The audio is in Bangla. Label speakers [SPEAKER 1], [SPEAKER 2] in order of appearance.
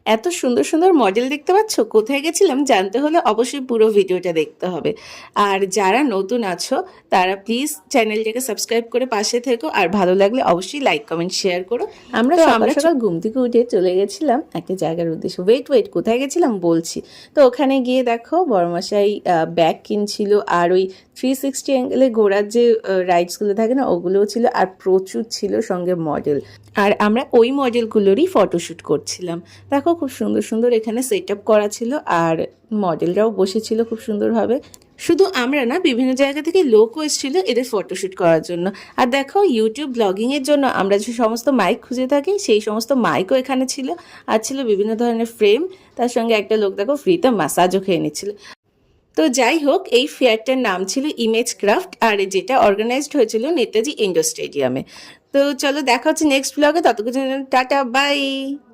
[SPEAKER 1] এত সুন্দর সুন্দর মডেল দেখতে পাচ্ছ। কোথায় গেছিলাম জানতে হলে অবশ্যই পুরো ভিডিওটা দেখতে হবে। আর যারা নতুন আছো তারা প্লিজ চ্যানেলটাকে সাবস্ক্রাইব করে পাশে থেকো, আর ভালো লাগলে অবশ্যই লাইক কমেন্ট শেয়ার করো। আমরা সকাল সকাল ঘুম থেকে উঠে চলে গেছিলাম একটা জায়গার উদ্দেশ্যে। ওয়েট কোথায় গেছিলাম বলছি। তো ওখানে গিয়ে দেখো বড়মশাই ব্যাগ কিনছিল, আর ওই 360 অ্যাঙ্গেলে ঘোরার যে রাইডসগুলো থাকে না, ওগুলোও ছিল, আর প্রচুর ছিল সঙ্গে মডেল। আর আমরা ওই মডেলগুলোরই ফটোশ্যুট করছিলাম। দেখো খুব সুন্দর সুন্দর এখানে সেট আপ করা ছিল, আর মডেলরাও বসেছিল খুব সুন্দরভাবে। শুধু আমরা না, বিভিন্ন জায়গা থেকে লোকও এসেছিল এদের ফটোশ্যুট করার জন্য। আর দেখো ইউটিউব ব্লগিংয়ের জন্য আমরা যে সমস্ত মাইক খুঁজে থাকি সেই সমস্ত মাইকও এখানে ছিল, আর ছিল বিভিন্ন ধরনের ফ্রেম। তার সঙ্গে একটা লোক দেখো ফ্রিতে ম্যাসাজও খেয়ে নিচ্ছিল। তো যাই হোক, এই ফেয়ারটার নাম ছিল ইমেজ ক্রাফট, আর যেটা অর্গানাইজড হয়েছিল নেতাজি ইন্ডোর স্টেডিয়ামে। তো চলো দেখা হচ্ছে নেক্সট ব্লগে, ততক্ষণ টাটা বাই।